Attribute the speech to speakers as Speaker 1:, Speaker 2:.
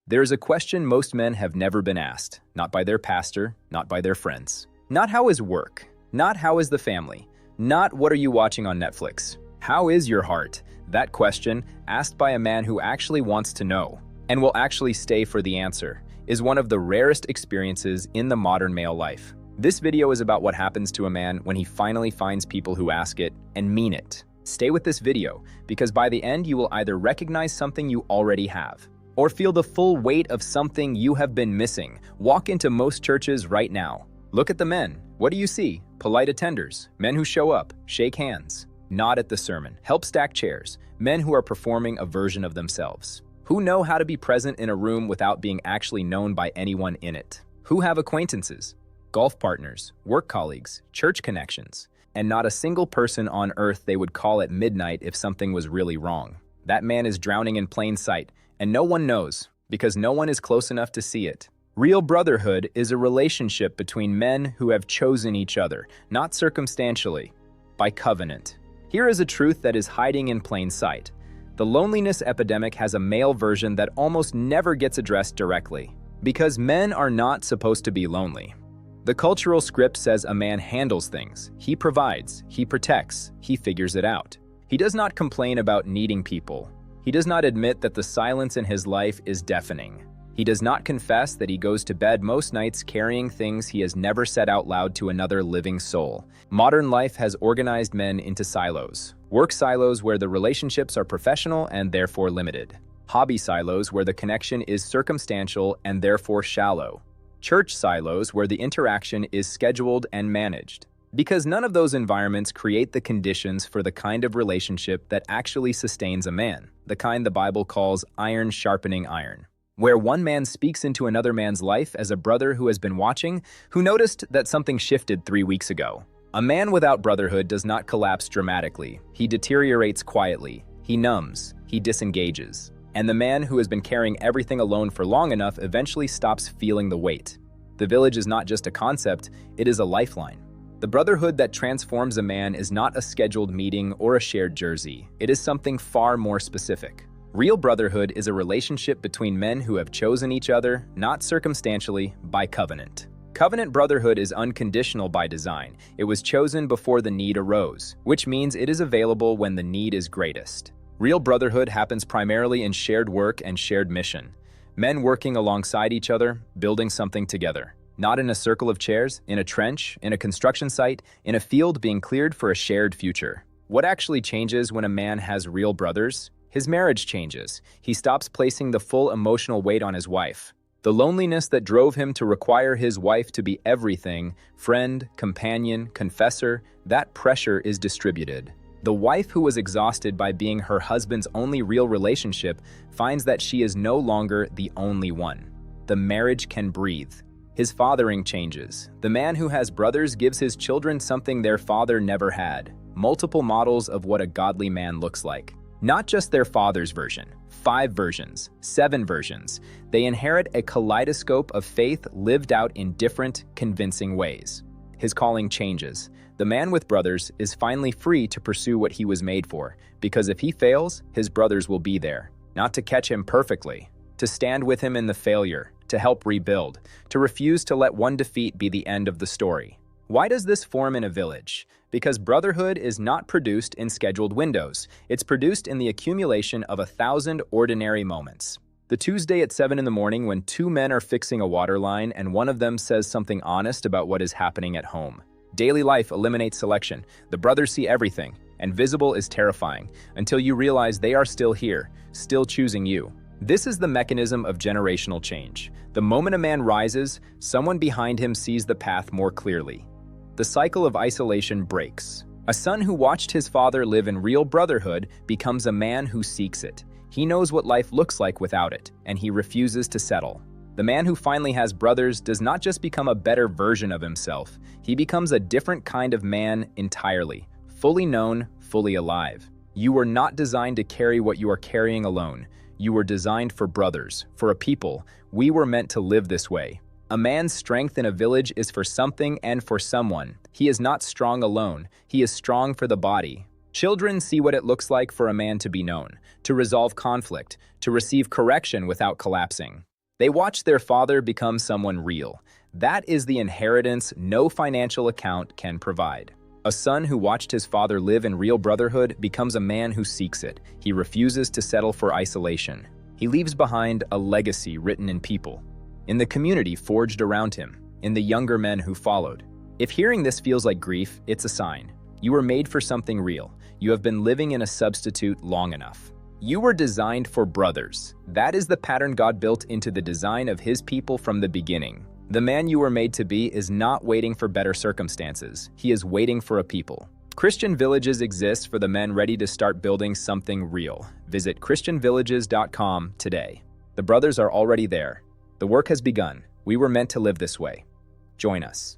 Speaker 1: There is a question most men have never been asked, not by their pastor, not by their friends. Not how is work, not how is the family, not what are you watching on Netflix. How is your heart? That question, asked by a man who actually wants to know, and will actually stay for the answer, is one of the rarest experiences in the modern male life. This video is about what happens to a man when he finally finds people who ask it and mean it. Stay with this video, because by the end you will either recognize something you already have, or feel the full weight of something you have been missing. Walk into most churches right now. Look at the men. What do you see? Polite attenders, men who show up, shake hands, nod at the sermon, help stack chairs, men who are performing a version of themselves, who know how to be present in a room without being actually known by anyone in it, who have acquaintances, golf partners, work colleagues, church connections, and not a single person on earth they would call at midnight if something was really wrong. That man is drowning in plain sight, and no one knows, because no one is close enough to see it. Real brotherhood is a relationship between men who have chosen each other, not circumstantially, by covenant. Here is a truth that is hiding in plain sight. The loneliness epidemic has a male version that almost never gets addressed directly, because men are not supposed to be lonely. The cultural script says a man handles things, he provides, he protects, he figures it out. He does not complain about needing people. He does not admit that the silence in his life is deafening. He does not confess that he goes to bed most nights carrying things he has never said out loud to another living soul. Modern life has organized men into silos. Work silos where the relationships are professional and therefore limited. Hobby silos where the connection is circumstantial and therefore shallow. Church silos where the interaction is scheduled and managed. Because none of those environments create the conditions for the kind of relationship that actually sustains a man, the kind the Bible calls iron sharpening iron, where one man speaks into another man's life as a brother who has been watching, who noticed that something shifted 3 weeks ago. A man without brotherhood does not collapse dramatically. He deteriorates quietly. He numbs. He disengages. And the man who has been carrying everything alone for long enough eventually stops feeling the weight. The village is not just a concept, it is a lifeline. The brotherhood that transforms a man is not a scheduled meeting or a shared jersey. It is something far more specific. Real brotherhood is a relationship between men who have chosen each other, not circumstantially, by covenant. Covenant brotherhood is unconditional by design. It was chosen before the need arose, which means it is available when the need is greatest. Real brotherhood happens primarily in shared work and shared mission. Men working alongside each other, building something together. Not in a circle of chairs, in a trench, in a construction site, in a field being cleared for a shared future. What actually changes when a man has real brothers? His marriage changes. He stops placing the full emotional weight on his wife. The loneliness that drove him to require his wife to be everything, friend, companion, confessor, that pressure is distributed. The wife who was exhausted by being her husband's only real relationship finds that she is no longer the only one. The marriage can breathe. His fathering changes. The man who has brothers gives his children something their father never had. Multiple models of what a godly man looks like. Not just their father's version. 5 versions, 7 versions. They inherit a kaleidoscope of faith lived out in different, convincing ways. His calling changes. The man with brothers is finally free to pursue what he was made for, because if he fails, his brothers will be there. Not to catch him perfectly, to stand with him in the failure, to help rebuild, to refuse to let one defeat be the end of the story. Why does this form in a village? Because brotherhood is not produced in scheduled windows. It's produced in the accumulation of 1,000 ordinary moments. The Tuesday at 7 in the morning when 2 men are fixing a water line and one of them says something honest about what is happening at home. Daily life eliminates selection. The brothers see everything, and visible is terrifying, until you realize they are still here, still choosing you. This is the mechanism of generational change. The moment a man rises, someone behind him sees the path more clearly. The cycle of isolation breaks. A son who watched his father live in real brotherhood becomes a man who seeks it. He knows what life looks like without it, and he refuses to settle. The man who finally has brothers does not just become a better version of himself, he becomes a different kind of man entirely, fully known, fully alive. You were not designed to carry what you are carrying alone. You were designed for brothers, for a people. We were meant to live this way. A man's strength in a village is for something and for someone. He is not strong alone. He is strong for the body. Children see what it looks like for a man to be known, to resolve conflict, to receive correction without collapsing. They watch their father become someone real. That is the inheritance no financial account can provide. A son who watched his father live in real brotherhood becomes a man who seeks it. He refuses to settle for isolation. He leaves behind a legacy written in people, in the community forged around him, in the younger men who followed. If hearing this feels like grief, it's a sign. You were made for something real. You have been living in a substitute long enough. You were designed for brothers. That is the pattern God built into the design of His people from the beginning. The man you were made to be is not waiting for better circumstances. He is waiting for a people. Christian Villages exist for the men ready to start building something real. Visit christianvillages.com today. The brothers are already there. The work has begun. We were meant to live this way. Join us.